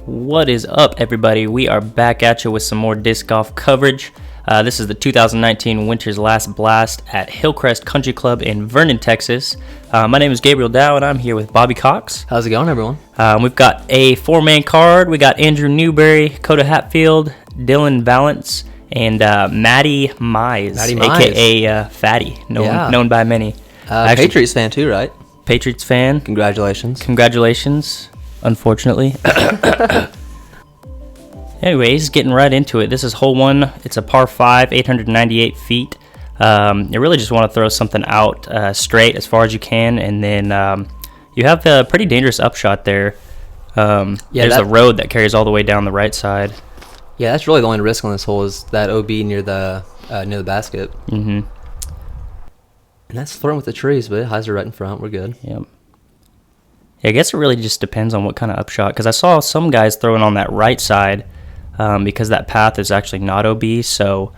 What is up, everybody? We are back at you with some more disc golf coverage. This is the 2019 Winter's Last Blast at Hillcrest Country Club in Vernon, Texas. My name is Gabriel Dow, and I'm here with Bobby Cox. How's it going, everyone? We've got a four-man card. We got Andrew Newberry, Coda Hatfield, Dillon Vallance, and Matty Mize, a.k.a. Fatty, known by many. Actually, Patriots fan too, right? Patriots fan. Congratulations. Unfortunately. Anyways, getting right into it. This is hole one. It's a par 5, 898 feet. You really just want to throw something out straight as far as you can, and then you have a pretty dangerous upshot there. There's a road that carries all the way down the right side. Yeah, that's really the only risk on this hole is that OB near the basket. Mm-hmm. And that's flirting with the trees, but it has it right in front. We're good. Yep. Yeah, I guess it really just depends on what kind of upshot, because I saw some guys throwing on that right side because that path is actually not OB, so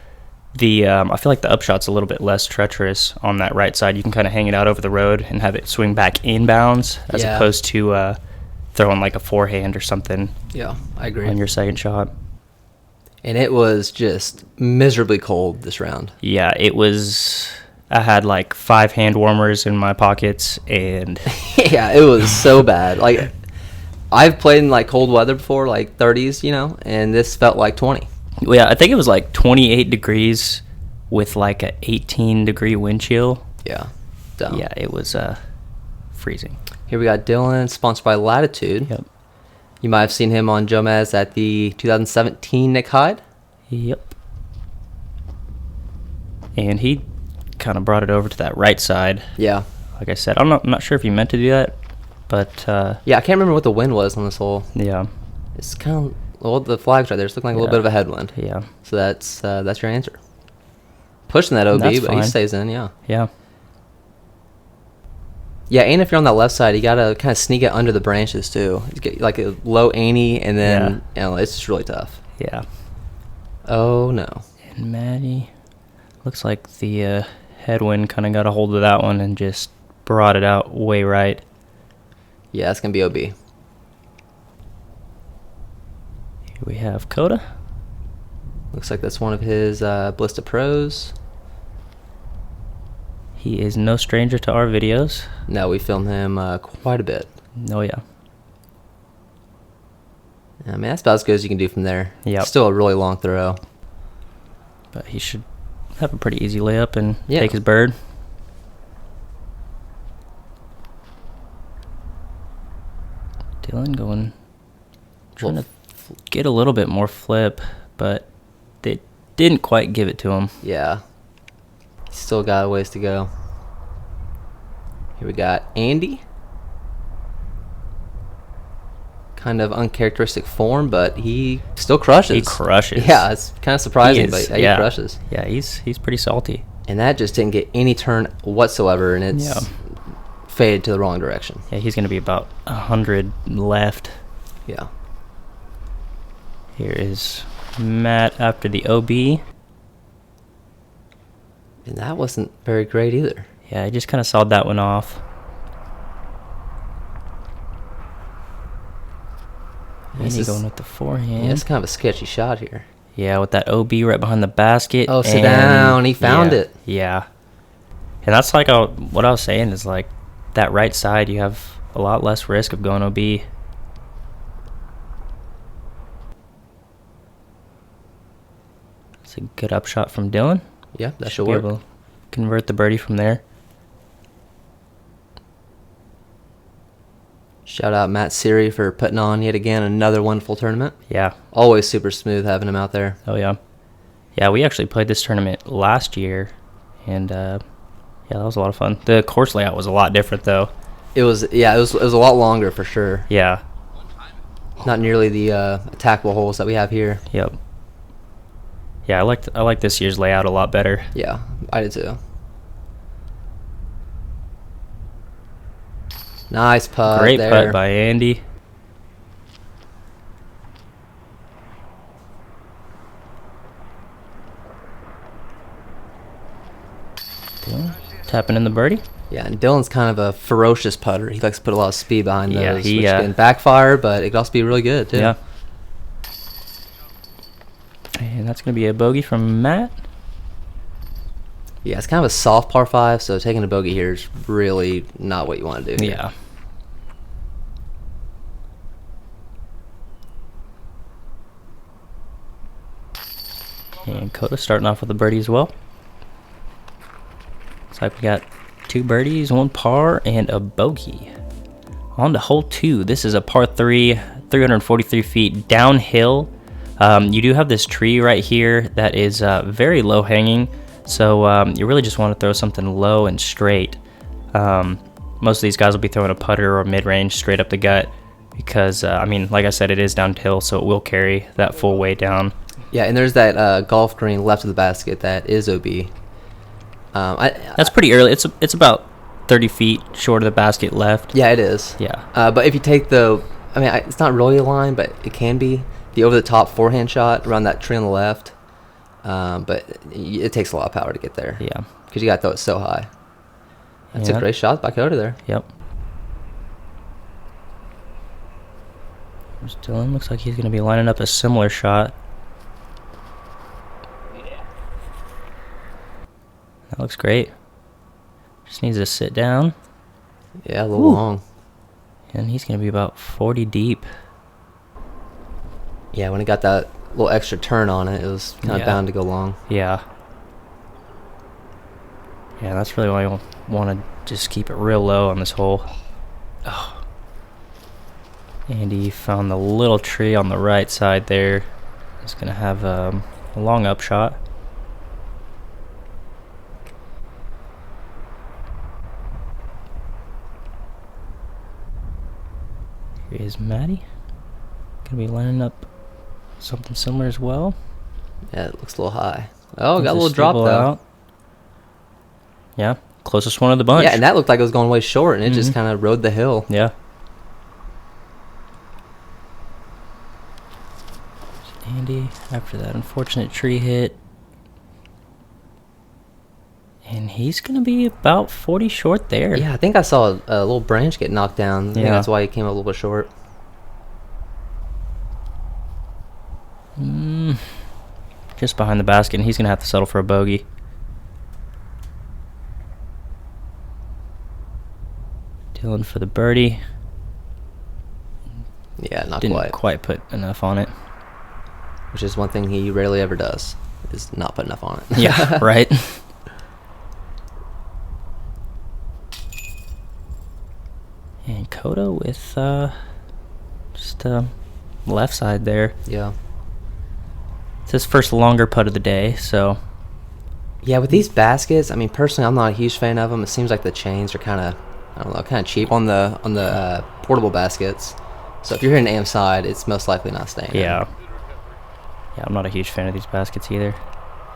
I feel like the upshot's a little bit less treacherous on that right side. You can kind of hang it out over the road and have it swing back inbounds as opposed to throwing like a forehand or something. Yeah, I agree. On your second shot. And it was just miserably cold this round. Yeah, it was. I had like 5 hand warmers in my pockets, and yeah, it was so bad. Like, I've played in like cold weather before, like 30s, and this felt like 20. Yeah, I think it was like 28 degrees with like a 18-degree wind chill. Yeah. Dumb. Yeah, it was freezing. Here we got Dillon, sponsored by Latitude. Yep. You might have seen him on Jomez at the 2017 Nick Hyde. Yep. And he kind of brought it over to that right side. Yeah. Like I said, I'm not sure if he meant to do that, but yeah, I can't remember what the wind was on this hole. Yeah. It's kind of, well, the flag's right there. It's looking like a little bit of a headwind. Yeah. So that's your answer. Pushing that OB, That's but fine. he stays in, yeah. Yeah. Yeah, and if you're on that left side, you got to kind of sneak it under the branches, too. You get like a low ante, and then, it's just really tough. Yeah. Oh, no. And Matty, looks like the headwind kind of got a hold of that one and just brought it out way right. Yeah, it's going to be OB. Here we have Coda. Looks like that's one of his Blista Pros. He is no stranger to our videos. No, we filmed him quite a bit. Oh, yeah. I mean, that's about as good as you can do from there. Yeah. Still a really long throw. But he should have a pretty easy layup and take his bird. Dillon trying to get a little bit more flip, but they didn't quite give it to him. Yeah. Still got a ways to go. Here we got Andy. Kind of uncharacteristic form, but he still crushes. He crushes. Yeah, it's kind of surprising, but he crushes. Yeah, he's pretty salty. And that just didn't get any turn whatsoever, and it's faded to the wrong direction. Yeah, he's going to be about 100 left. Yeah. Here is Matt after the OB. And that wasn't very great either. Yeah, I just kind of sawed that one off. And he's going with the forehand. Yeah, it's kind of a sketchy shot here. Yeah, with that OB right behind the basket. Oh, sit down. He found it. Yeah. And that's like what I was saying is like that right side, you have a lot less risk of going OB. It's a good upshot from Dillon. Yeah, that should work. Be able to convert the birdie from there. Shout out Matt Siri for putting on yet again another wonderful tournament. Yeah. Always super smooth having him out there. Oh, yeah. Yeah, we actually played this tournament last year, and that was a lot of fun. The course layout was a lot different, though. It was a lot longer for sure. Yeah. Not nearly the attackable holes that we have here. Yep. Yeah, I like this year's layout a lot better. Yeah, I did too. Nice putt. Great there. putt by Andy. Tapping in the birdie. Yeah, and Dillon's kind of a ferocious putter. He likes to put a lot of speed behind those, Yeah, which can backfire, but it can also be really good, too. Yeah, And that's going to be a bogey from Matt. Yeah, it's kind of a soft par 5, so taking a bogey here is really not what you want to do. Yeah. And Coda starting off with a birdie as well. Looks like we got 2 birdies, 1 par, and a bogey. On to hole 2. This is a par 3, 343 feet downhill. You do have this tree right here that is very low hanging, so you really just want to throw something low and straight. Most of these guys will be throwing a putter or mid-range straight up the gut because, I mean, like I said, it is downhill, so it will carry that full weight down. Yeah, and there's that golf green left of the basket that is OB. That's pretty early. It's about 30 feet short of the basket left. Yeah, it is. Yeah. But if you take it's not really a line, but it can be the over-the-top forehand shot around that tree on the left. But it takes a lot of power to get there. Yeah. Because you got to throw it so high. That's a great shot by Coda there. Yep. There's Dillon. Looks like he's going to be lining up a similar shot. That looks great. Just needs to sit down. Yeah, a little long. And he's going to be about 40 deep. Yeah, when it got that little extra turn on it, it was kind of bound to go long. Yeah. Yeah, that's really why I want to just keep it real low on this hole. Oh. Andy found the little tree on the right side there. He's going to have a long upshot. Here is Maddie. Going to be lining up something similar as well. Yeah, it looks a little high. Oh, got a little drop though. Out. Yeah, closest one of the bunch. Yeah, and that looked like it was going way short, and it just kind of rode the hill. Yeah. Andy, after that unfortunate tree hit. And he's going to be about 40 short there. Yeah, I think I saw a little branch get knocked down. I think that's why he came up a little bit short. Just behind the basket, and he's going to have to settle for a bogey. Dillon for the birdie. Yeah, not Didn't quite put enough on it. Which is one thing he rarely ever does, is not put enough on it. Yeah, right. And Coda with just left side there. Yeah. It's his first longer putt of the day, so. Yeah, with these baskets, I mean, personally, I'm not a huge fan of them. It seems like the chains are kind of, I don't know, kind of cheap on the portable baskets. So if you're hitting AM side, it's most likely not staying. Yeah. Yeah, I'm not a huge fan of these baskets either.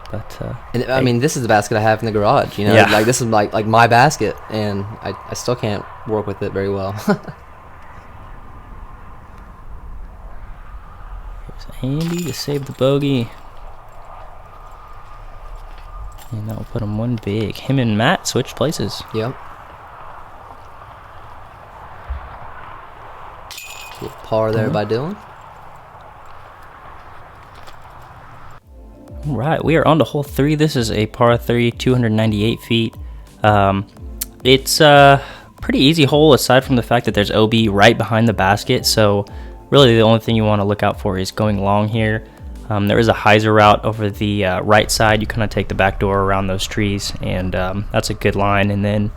But and I mean, this is the basket I have in the garage. You know, like this is like my basket, and I still can't work with it very well. Here's Andy to save the bogey, and that will put him one big. Him and Matt switched places. Yep. Little par there by Dillon. All right, we are on to hole 3. This is a par 3, 298 feet. It's a pretty easy hole aside from the fact that there's OB right behind the basket. So really the only thing you want to look out for is going long here. There is a hyzer route over the right side. You kind of take the back door around those trees, and that's a good line. And then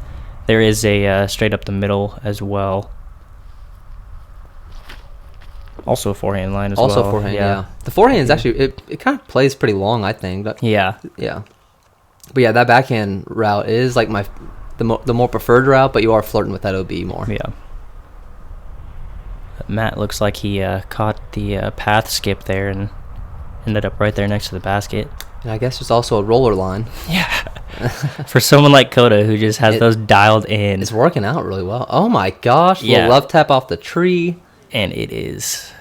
there is a straight up the middle as well. Also a forehand line as well. Also forehand, yeah. The forehand is actually, it kind of plays pretty long, I think. But yeah. Yeah. But yeah, that backhand route is like the more preferred route, but you are flirting with that OB more. Yeah. Matt looks like he caught the path skip there and ended up right there next to the basket. And I guess there's also a roller line. Yeah. For someone like Coda who just has those dialed in. It's working out really well. Oh my gosh. Little love tap off the tree. And it is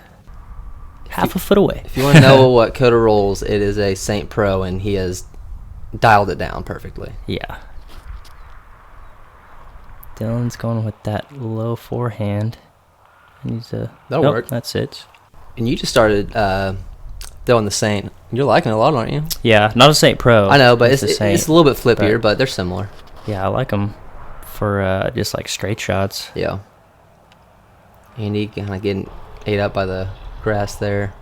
half a foot away. If you want to know what Coda rolls, it is a Saint Pro, and he has dialed it down perfectly. Yeah. Dillon's going with that low forehand. And he's that'll work. That's it. And you just started throwing the Saint You're liking it a lot, aren't you? Yeah, not a Saint Pro. I know, but it's a Saint, a little bit flippier, but they're similar. Yeah, I like them for just like straight shots. Yeah. Andy kind of getting ate up by the grass there.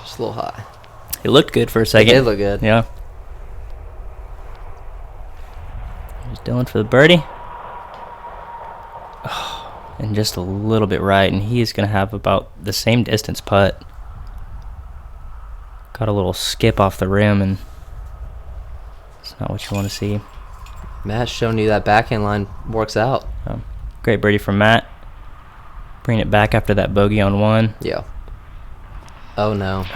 Just a little high. It looked good for a second. It did look good. Yeah. Here's Dillon for the birdie. Oh, and just a little bit right, and he's going to have about the same distance putt. Got a little skip off the rim, and it's not what you want to see. Matt's showing you that backhand line works out. Great birdie from Matt. Bring it back after that bogey on 1. Yeah. Oh, no.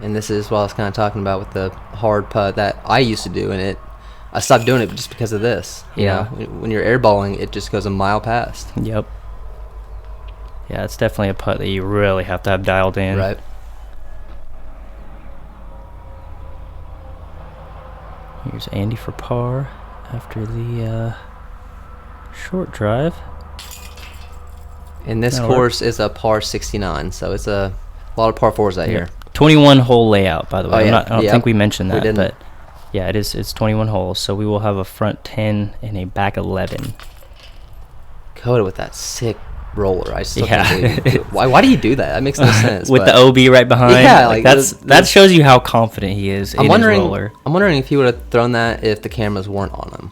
And this is what I was kind of talking about with the hard putt that I used to do, and I stopped doing it just because of this. Yeah. You know, when you're airballing, it just goes a mile past. Yep. Yeah, it's definitely a putt that you really have to have dialed in. Right. Here's Andy for par after the short drive. And this That'll course is a par 69, so it's a lot of par 4s out here. 21 hole layout, by the way. Oh, yeah. I don't think we mentioned that, We didn't. but yeah, it's 21 holes. So we will have a front 10 and a back 11. Coda with that sick roller. I still Yeah. can't believe it. Why do you do that? That makes no sense. With but the OB right behind. Yeah, like like that shows you how confident he is in his roller. I'm wondering if he would have thrown that if the cameras weren't on him.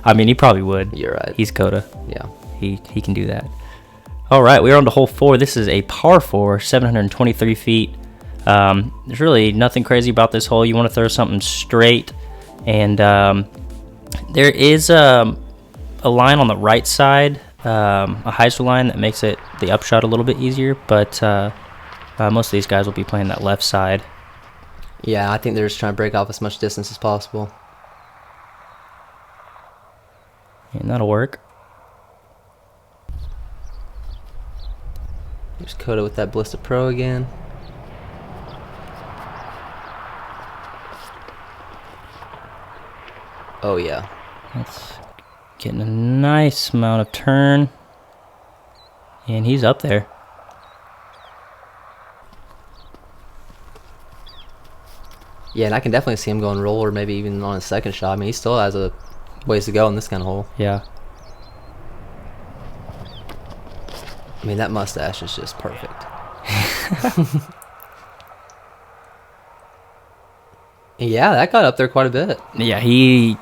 I mean, he probably would. You're right. He's Coda. Yeah. He can do that. All right, we're on to hole 4. This is a par 4, 723 feet. There's really nothing crazy about this hole. You want to throw something straight, and there is a line on the right side, a Heiser line that makes it the upshot a little bit easier, but most of these guys will be playing that left side. Yeah, I think they're just trying to break off as much distance as possible. And that'll work. Here's Coda with that Ballista Pro again. Oh, yeah. That's getting a nice amount of turn. And he's up there. Yeah, and I can definitely see him going roller, maybe even on his second shot. I mean, he still has a ways to go in this kind of hole. Yeah. I mean, that mustache is just perfect. Yeah, that got up there quite a bit. Yeah, he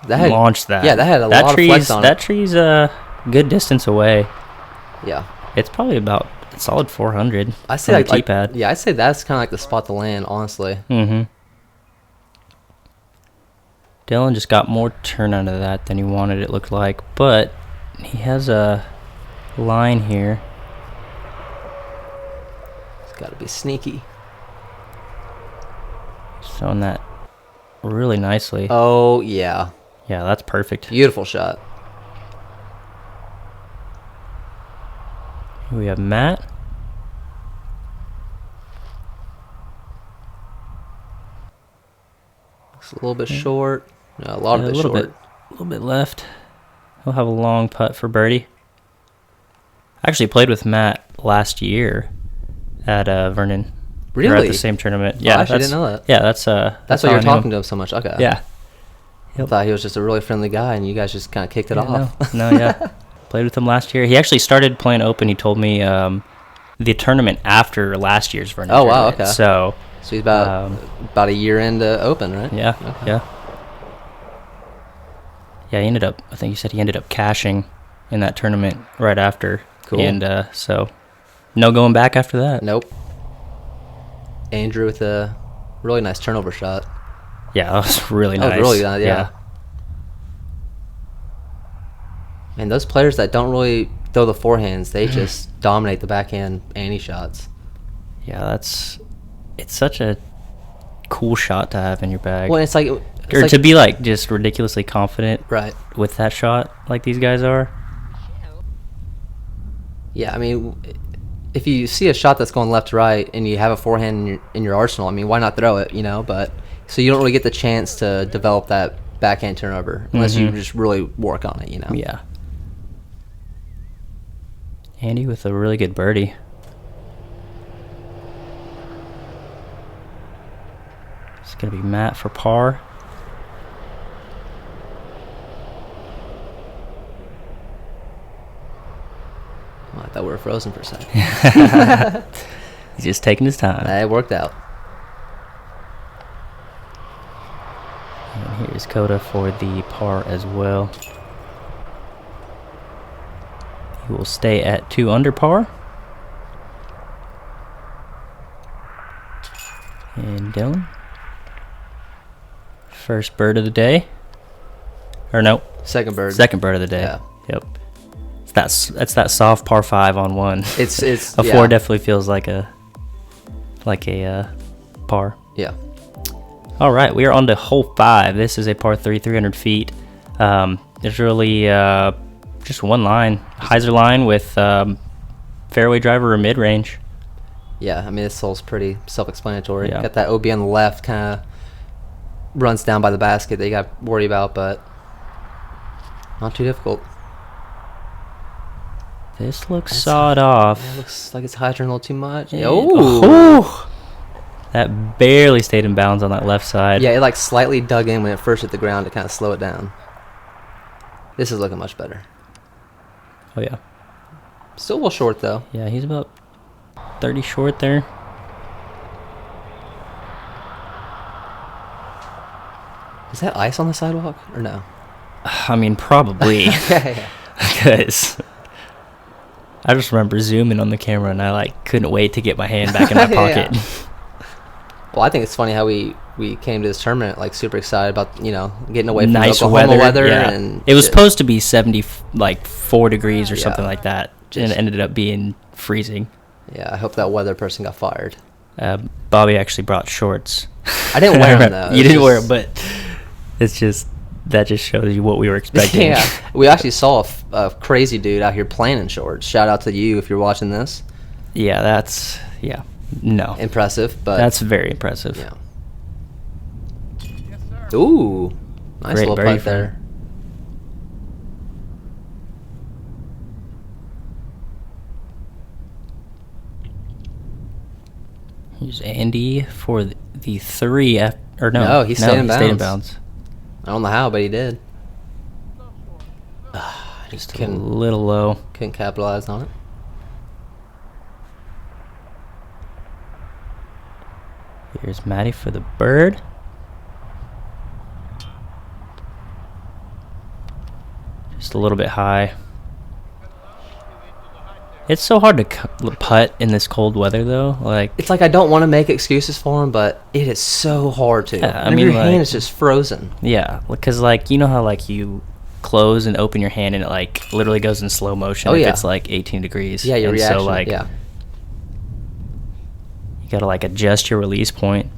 launched that. Yeah, that had a lot of flex on it. That tree's a good distance away. Yeah. It's probably about a solid 400 I say from like, the tee pad. yeah, I'd say that's kind of like the spot to land, honestly. Mm-hmm. Dillon just got more turn out of that than he wanted, it looked like, but he has a line here. It's got to be sneaky. Showing that really nicely. Oh, yeah. Yeah, that's perfect. Beautiful shot. Here we have Matt. It's a little bit short. No, a lot of it short. A little bit left. He'll have a long putt for birdie. I actually played with Matt last year at Vernon. Really? We're at the same tournament. Yeah, I actually didn't know that. Yeah, that's why you were talking to him so much. Okay. Yeah. I thought he was just a really friendly guy, and you guys just kind of kicked it off. No, yeah. Played with him last year. He actually started playing Open. He told me the tournament after last year's Vernon. Oh, wow, tournament. okay. So he's about a year into Open, right? Yeah, okay. yeah. Yeah, he ended up, I think he said he ended up cashing in that tournament right after. Cool. And so no going back after that. Nope. Andrew with a really nice turnover shot. Yeah, that was really nice. That was really nice, yeah. And those players that don't really throw the forehands, they just dominate the backhand ante shots. Yeah, it's such a cool shot to have in your bag. Well, it's like to be like just ridiculously confident right with that shot like these guys are. Yeah, I mean, if you see a shot that's going left to right and you have a forehand in your arsenal, I mean, why not throw it, you know? But so you don't really get the chance to develop that backhand turnover unless you just really work on it, you know. Yeah. Andy with a really good birdie. It's going to be Matt for par. Oh, I thought we were frozen for a second. He's just taking his time. It worked out. And here's Coda for the par as well. He will stay at 2 under par. And Dillon. First bird of the day. Or no. Second bird. Second bird of the day. Yeah. Yep. That's that soft par 5 on 1. It's a 4 definitely feels like a par. Yeah. All right, we are on to hole 5. This is a par 3, 300 feet. There's really just one line, hyzer line with fairway driver or mid range. Yeah, I mean this hole's pretty self-explanatory. Yeah. Got that OB on the left, kind of runs down by the basket that you got to worry about, but not too difficult. This looks sawed off. It looks like it's hyzering a little too much. Oh! That barely stayed in bounds on that left side. Yeah, it like slightly dug in when it first hit the ground to kind of slow it down. This is looking much better. Oh, yeah. Still a little short, though. Yeah, he's about 30 short there. Is that ice on the sidewalk or no? I mean, probably. Yeah. Because I just remember zooming on the camera and I couldn't wait to get my hand back in my pocket. Yeah. Well, I think it's funny how we came to this tournament super excited about getting away from nice Oklahoma weather yeah. and it was supposed to be 4 degrees or something like that, and it ended up being freezing. Yeah, I hope that weather person got fired. Bobby actually brought shorts. I didn't wear them though. You didn't wear them, but that just shows you what we were expecting. Yeah, we actually saw a crazy dude out here playing in shorts. Shout out to you if you're watching this. Yeah, no. Impressive, but that's very impressive. Yeah. Ooh, nice Great little birdie putt there. Here's Andy for the 3. No, he stayed in stayed in bounds. bounds. I don't know how, but he did. Just a little low. Couldn't capitalize on it. Here's Matty for the bird. Just a little bit high. It's so hard to putt in this cold weather, though. It's I don't want to make excuses for him, but it is so hard to. Yeah, your hand is just frozen. Yeah, because you know how you close and open your hand and it literally goes in slow motion. Oh, yeah. It's 18 degrees. Yeah, your and reaction. So yeah. You gotta adjust your release point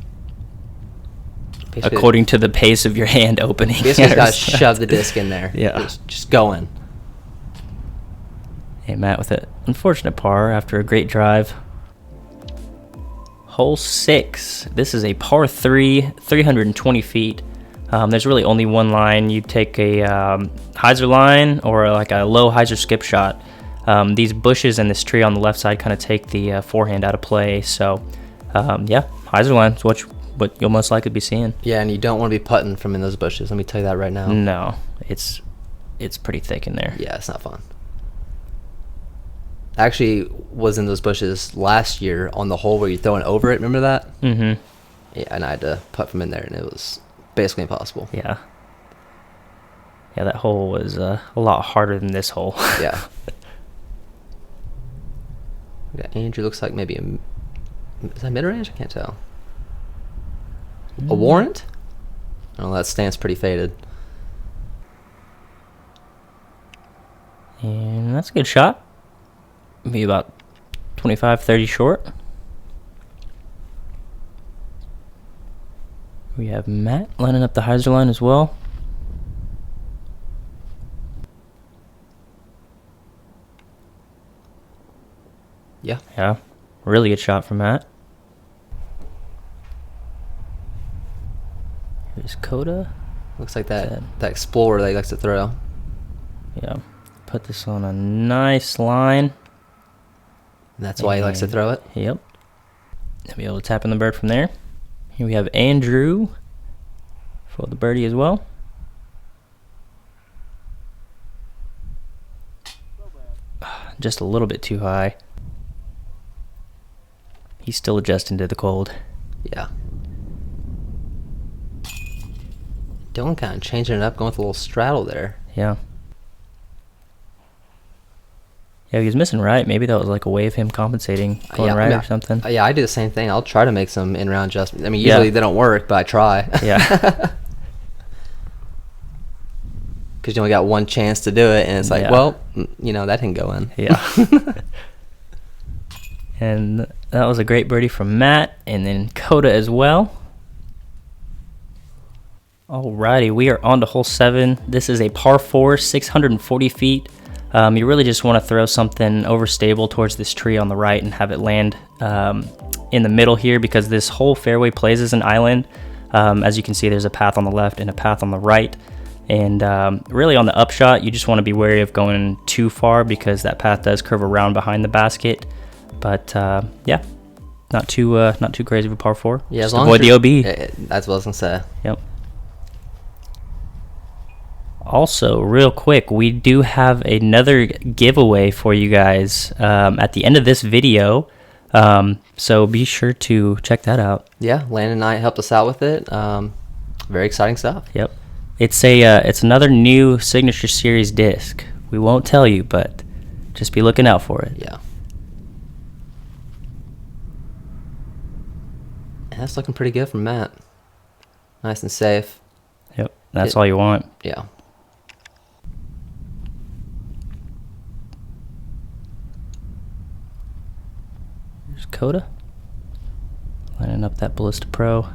according to the pace of your hand opening. Basically, gotta shove the disc in there. Yeah, just going. Hey, Matt with an unfortunate par after a great drive. Hole 6. This is a par 3, 320 feet. There's really only one line. You take a hyzer line or a low hyzer skip shot. These bushes and this tree on the left side kind of take the forehand out of play. So, yeah, hyzer line is what you'll most likely be seeing. Yeah, and you don't want to be putting from in those bushes. Let me tell you that right now. No, it's pretty thick in there. Yeah, it's not fun. I actually was in those bushes last year on the hole where you're throwing over it. Remember that? Mm-hmm. Yeah, and I had to putt from in there, and it was basically impossible. Yeah. Yeah, that hole was a lot harder than this hole. Yeah. We got Andrew. Looks like maybe is that mid-range? I can't tell. A warrant? Oh, that stance pretty faded. And that's a good shot. Be about 25, 30 short. We have Matt lining up the hyzer line as well. Yeah. Yeah, really good shot from Matt. Here's Coda. Looks like that Explorer that he likes to throw. Yeah. Put this on a nice line. And that's why he likes to throw it? Yep. And be able to tap in the bird from there. Here we have Andrew for the birdie as well. Just a little bit too high. He's still adjusting to the cold. Yeah. Dillon kind of changing it up, going with a little straddle there. Yeah. Yeah, he was missing right. Maybe that was like a way of him compensating, going right or something. Yeah, I do the same thing. I'll try to make some in-round adjustments. I mean, usually they don't work, but I try. Yeah. Because you only got one chance to do it, and it's like, well, you know, that didn't go in. Yeah. And that was a great birdie from Matt, and then Coda as well. Alrighty, we are on to hole 7. This is a par 4, 640 feet. You really just want to throw something overstable towards this tree on the right and have it land in the middle here, because this whole fairway plays as an island. As you can see, there's a path on the left and a path on the right. And really on the upshot, you just want to be wary of going too far, because that path does curve around behind the basket. But yeah, not too crazy of a par 4. Yeah, just as long avoid as the OB. That's what I was gonna say. Yep. Also, real quick, we do have another giveaway for you guys at the end of this video. So be sure to check that out. Yeah, Landon and I helped us out with it. Very exciting stuff. Yep. It's another new Signature Series disc. We won't tell you, but just be looking out for it. Yeah. And that's looking pretty good from Matt. Nice and safe. Yep. That's all you want. Yeah. There's Coda. Lining up that Ballista Pro.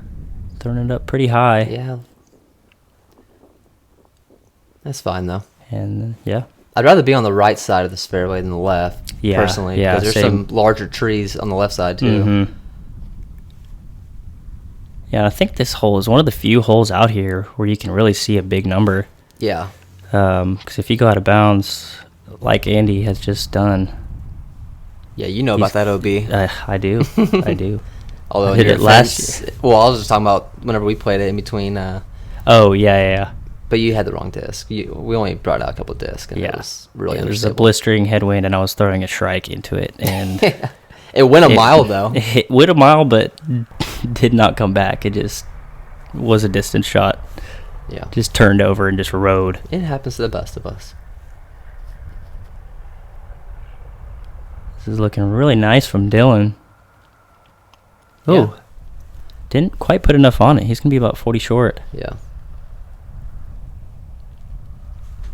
Throwing it up pretty high. Yeah. That's fine, though. And, yeah. I'd rather be on the right side of this fairway than the left, personally. Yeah, because there's some larger trees on the left side, too. Mm-hmm. Yeah, I think this hole is one of the few holes out here where you can really see a big number. Yeah. Because if you go out of bounds, like Andy has just done. Yeah, you know about that OB. I do. I do. Although I hit it last. Well, I was just talking about whenever we played it in between. Oh, yeah. But you had the wrong disc. We only brought out a couple of discs. And it was really There's a blistering headwind, and I was throwing a shrike into it. And it went a mile, though. It went a mile, but did not come back. It just was a distant shot. Yeah. Just turned over and just rode. It happens to the best of us. This is looking really nice from Dillon. Oh. Yeah. Didn't quite put enough on it. He's going to be about 40 short. Yeah.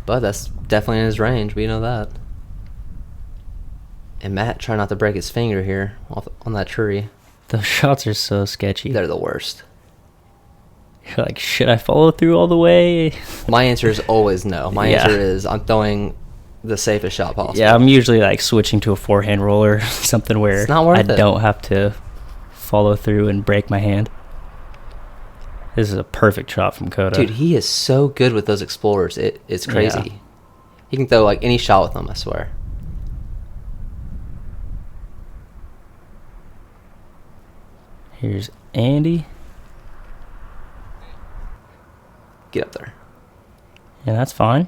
But that's definitely in his range. We know that. And Matt trying not to break his finger here on that tree. Those shots are so sketchy. They're the worst. You're like, should I follow through all the way? My answer is always no. My answer is I'm throwing the safest shot possible. Yeah, I'm usually like switching to a forehand roller, something where I don't have to follow through and break my hand. This is a perfect shot from Coda. Dude, he is so good with those Explorers. It's crazy. Yeah. He can throw like any shot with them, I swear. Here's Andy. Get up there. Yeah, that's fine.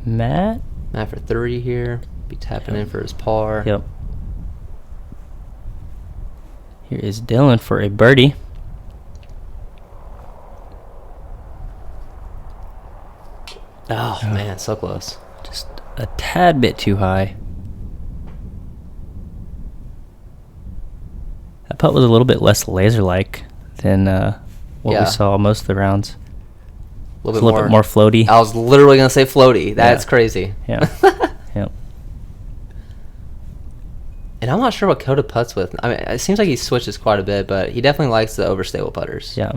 Matt for 30 here. Be tapping in for his par. Yep. Here is Dillon for a birdie. Oh, man, so close. Just a tad bit too high. That putt was a little bit less laser-like than what we saw most of the rounds. A little bit more floaty. I was literally going to say floaty. That's crazy. Yeah. Yep. And I'm not sure what Coda putts with. I mean, it seems like he switches quite a bit, but he definitely likes the overstable putters. Yeah.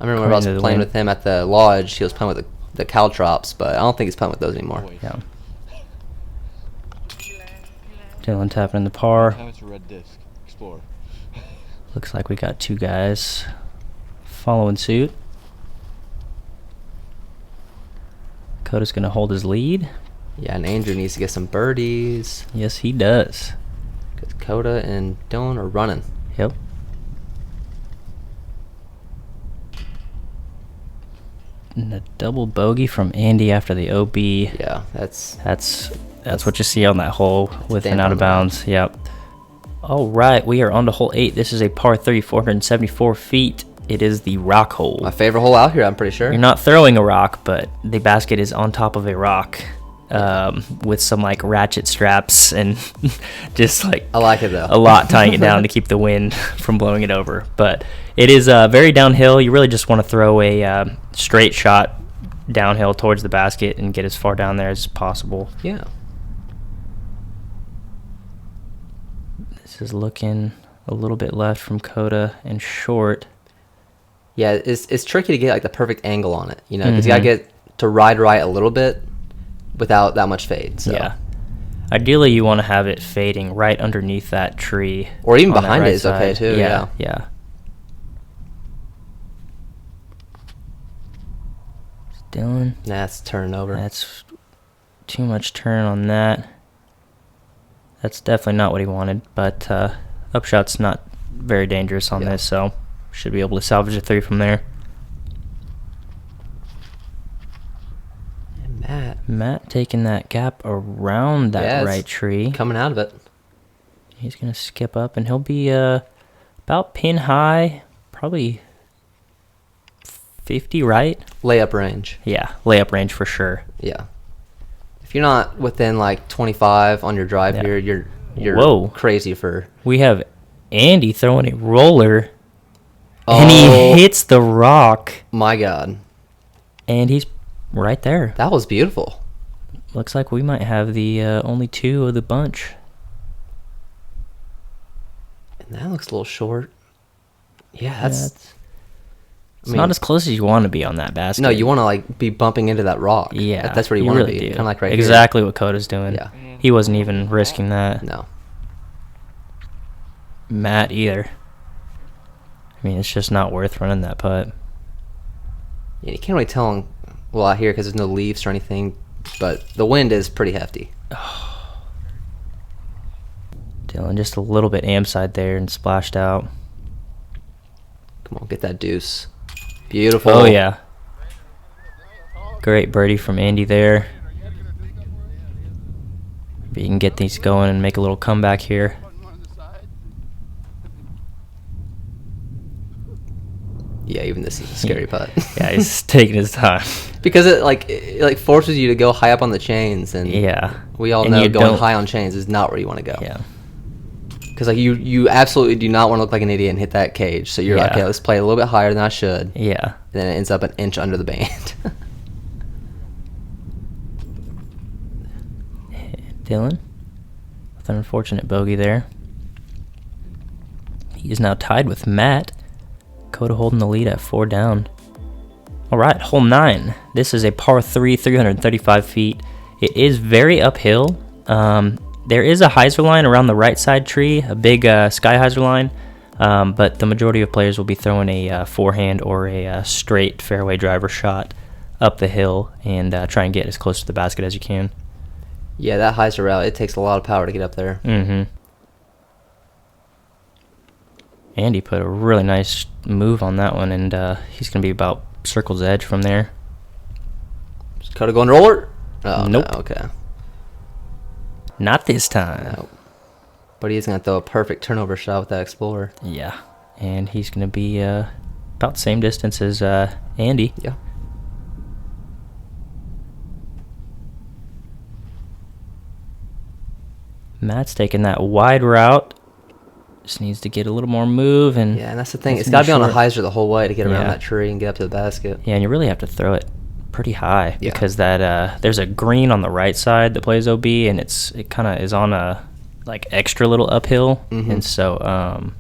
I remember when I was playing with him at the lodge, he was playing with the caltrops, but I don't think he's playing with those anymore. Yeah. Dillon tapping in the par. It's a red disc. Explorer. Looks like we got 2 guys following suit. Coda's going to hold his lead. Yeah, and Andrew needs to get some birdies. Yes, he does. Because Coda and Dillon are running. Yep. And a double bogey from Andy after the OB. Yeah, that's what you see on that hole with and out of bounds. Yep. All right, we are on to hole 8. This is a par 3, 474 feet. It is the rock hole. my favorite hole out here, I'm pretty sure. You're not throwing a rock, but the basket is on top of a rock with some like ratchet straps and just like I like it though. a lot tying it down to keep the wind from blowing it over. But it is very downhill. You really just want to throw a straight shot downhill towards the basket and get as far down there as possible. Yeah. This is looking a little bit left from Coda and short. Yeah, it's tricky to get like the perfect angle on it, you know, because you gotta get to ride right a little bit without that much fade. So. Yeah. Ideally, you want to have it fading right underneath that tree. Or even on that behind right it is okay side. too. Yeah. Dillon. That's turning over. That's too much turn on that. That's definitely not what he wanted, but upshot's not very dangerous on this, so should be able to salvage a 3 from there. And Matt taking that gap around that right tree. coming out of it. He's going to skip up, and he'll be about pin high, probably 50 right. Layup range. Yeah, layup range for sure. Yeah. If you're not within like 25 on your drive here, you're Whoa. crazy for. We have Andy throwing a roller, and he hits the rock, My God. and he's right there. That was beautiful. Looks like we might have the only 2 of the bunch. And that looks a little short. Yeah, that's. It's not as close as you want to be on that basket. No, you want to like be bumping into that rock. Yeah, That's where you want really to be. do. Kind of like right exactly what Coda's doing. Yeah. He wasn't even risking that. here. No. Matt either. I mean, it's just not worth running that putt. Yeah, you can't really tell out here because there's no leaves or anything, but the wind is pretty hefty. Dillon just a little bit am side there and splashed out. Come on, get that deuce. Beautiful. Oh, yeah. Great birdie from Andy there. Maybe you can get these going and make a little comeback here. Yeah, even this is a scary putt. Yeah, he's taking his time. Because it forces you to go high up on the chains, and Yeah. we all And know you going don't- high on chains is not where you want to go. Yeah. Because like you absolutely do not want to look like an idiot and hit that cage. So you're like, Yeah. okay, let's play a little bit higher than I should. Yeah. And then it ends up an inch under the band. Dillon with an unfortunate bogey there. He is now tied with Matt. Coda holding the lead at 4 down. All right, hole 9. This is a par 3, 335 feet. It is very uphill. There is a hyzer line around the right side tree, a big sky hyzer line, but the majority of players will be throwing a forehand or a straight fairway driver shot up the hill and try and get as close to the basket as you can. Yeah, that hyzer route, it takes a lot of power to get up there. Mm-hmm. Andy put a really nice move on that one, and he's going to be about circle's edge from there. Just Coda going roller? Oh, Nope. No, okay. Not this time. No. But he's going to throw a perfect turnover shot with that Explorer. Yeah, and he's going to be about the same distance as Andy. Yeah. Matt's taking that wide route. Just needs to get a little more move. And Yeah, and that's the thing. That's It's got to be on a short. hyzer the whole way to get around Yeah. that tree and get up to the basket. Yeah, and you really have to throw it pretty high Yeah. because that there's a green on the right side that plays OB, and it kind of is on a like extra little uphill, Mhm. and so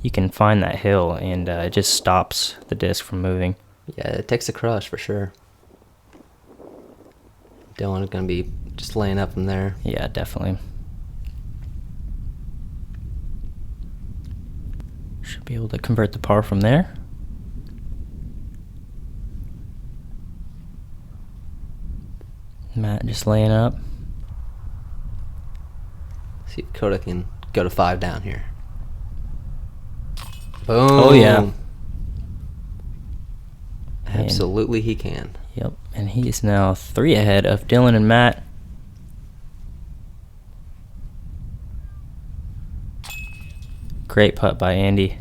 you can find that hill, and it just stops the disc from moving. Yeah, it takes a crush for sure. Dillon's going to be just laying up from there. Yeah, definitely. Should be able to convert the par from there. Matt just laying up. See if Coda can go to 5 down here. Boom. Oh, yeah. Absolutely he can. Yep, and he is now 3 ahead of Dillon and Matt. Great putt by Andy.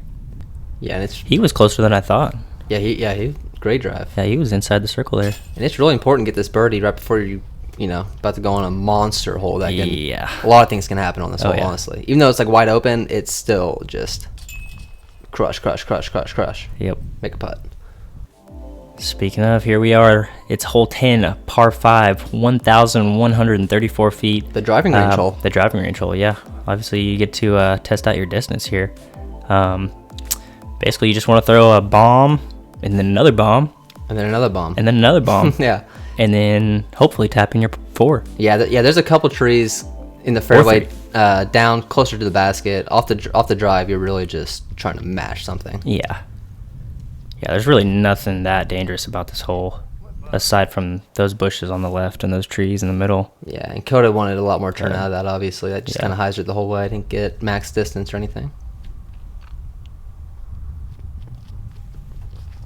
Yeah, and He was closer than I thought. he great drive. Yeah, he was inside the circle there. And it's really important to get this birdie right before you about to go on a monster hole. A lot of things can happen on this hole, honestly. Even though it's like wide open, it's still just crush. Yep. Make a putt. Speaking of, here we are. It's hole 10, par 5, 1,134 feet. The driving range hole. The driving range hole, yeah. Obviously, you get to test out your distance here. Basically, you just want to throw a bomb, and then another bomb. And then another bomb. And then another bomb. Yeah. And then hopefully tapping your 4. Yeah, there's a couple trees in the fairway down closer to the basket. Off the drive, you're really just trying to mash something. Yeah. Yeah, there's really nothing that dangerous about this hole, aside from those bushes on the left and those trees in the middle. Yeah, and Coda wanted a lot more turn out of that, obviously. That just kind of hyzered the whole way. I didn't get max distance or anything.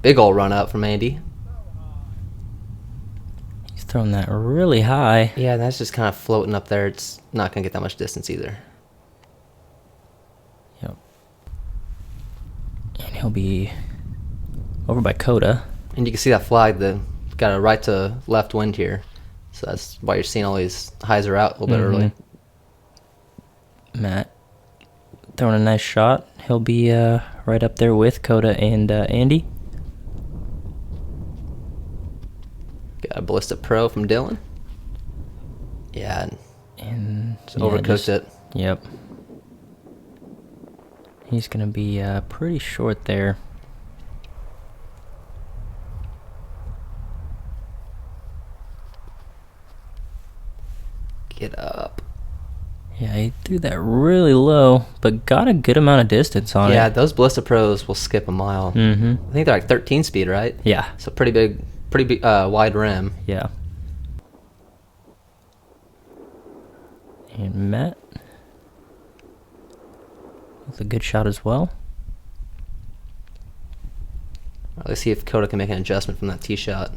Big ol' run up from Andy. He's throwing that really high. Yeah, that's just kind of floating up there. It's not going to get that much distance either. Yep. And he'll be over by Coda. And you can see that flag, got a right to left wind here. So that's why you're seeing all these hyzer out a little bit early. Matt throwing a nice shot. He'll be right up there with Coda and Andy. Got a Ballistic Pro from Dillon. Yeah, and overcooked it. Yep. He's going to be pretty short there. Get up. Yeah, he threw that really low, but got a good amount of distance on it. Yeah, those Ballistic Pros will skip a mile. Mm-hmm. I think they're like 13 speed, right? Yeah. So pretty big, wide rim. Yeah. And Matt with a good shot as well. All right, let's see if Coda can make an adjustment from that tee shot.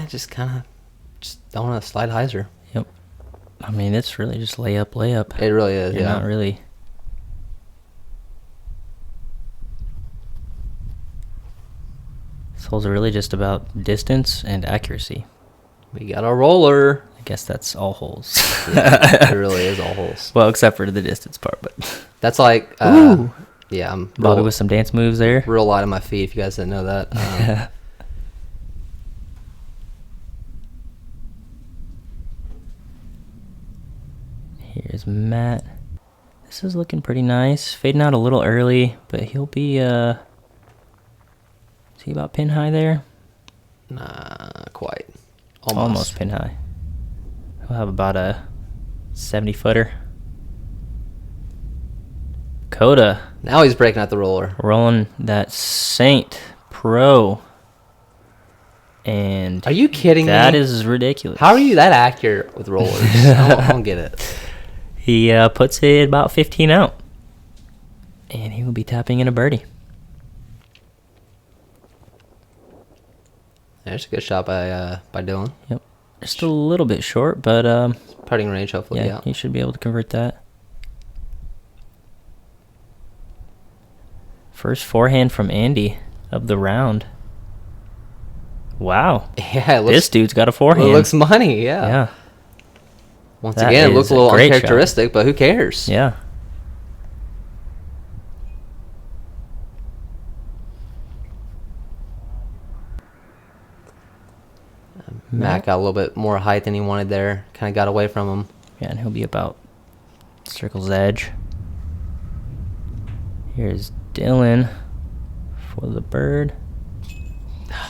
Just kind of don't want to slide hyzer. Yep. I mean, it's really just layup. It really is, You're not really. This hole's really just about distance and accuracy. We got a roller. I guess that's all holes. Yeah, it really is all holes. Well, except for the distance part, but that's like, ooh. Yeah, I'm Bobby with some dance moves there. Real light on my feet, if you guys didn't know that. Here's Matt. This is looking pretty nice. Fading out a little early, but he'll be, is he about pin high there? Nah, quite. Almost pin high. He'll have about a 70-footer. Coda. Now he's breaking out the roller. Rolling that Saint Pro. And are you kidding me? That is ridiculous. How are you that accurate with rollers? I don't get it. He puts it about 15 out. And he will be tapping in a birdie. There's a good shot by Dillon. Yep. Just a little bit short, but putting range hopefully. Yeah, he should be able to convert that. First forehand from Andy of the round. Wow. Yeah, this dude's got a forehand. It looks money, yeah. Yeah. Once again, it looks a little uncharacteristic, but who cares? Yeah. Matt got a little bit more height than he wanted there. Kind of got away from him. Yeah, and he'll be about circle's edge. Here's Dillon for the bird.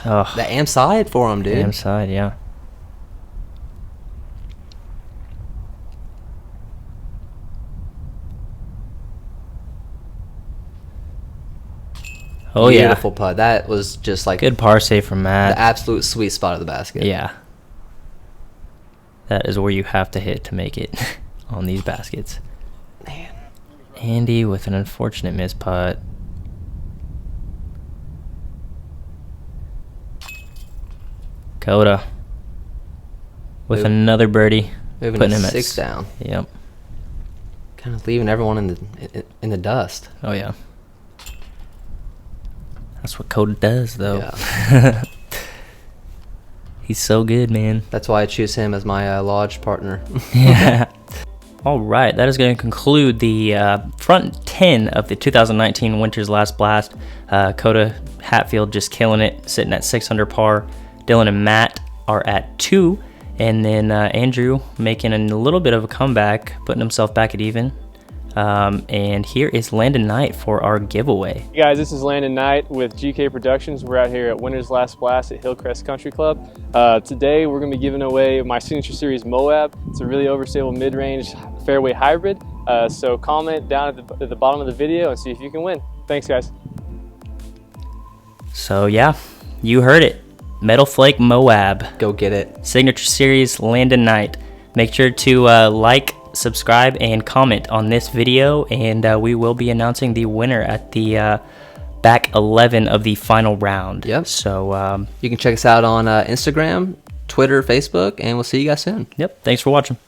Oh, the am side for him, dude. Am side, yeah. Oh, yeah. Beautiful putt. That was just like Good par save from the Matt. absolute sweet spot of the basket. Yeah. That is where you have to hit to make it on these baskets. Man. Andy with an unfortunate miss putt. Coda with another birdie. Moving Putting to him at 6 down. Yep. Kind of leaving everyone in the dust. Oh, yeah. That's what Coda does, though. Yeah. He's so good, man. That's why I choose him as my lodge partner. Yeah. All right, that is going to conclude the front 10 of the 2019 Winter's Last Blast. Coda Hatfield just killing it, sitting at 6 under par. Dillon and Matt are at 2. And then Andrew making a little bit of a comeback, putting himself back at even. And here is Landon Knight for our giveaway. Hey guys, this is Landon Knight with GK Productions. We're out here at Winter's Last Blast at Hillcrest Country Club. Today we're going to be giving away my Signature Series Moab. It's a really overstable mid-range fairway hybrid. So comment down at the bottom of the video and see if you can win. Thanks guys. So yeah, you heard it. Metal Flake Moab. Go get it. Signature Series Landon Knight. Make sure to like, subscribe, and comment on this video, and we will be announcing the winner at the back 11 of the final round. Yep. So you can check us out on Instagram, Twitter, Facebook, and we'll see you guys soon. yep. Thanks for watching.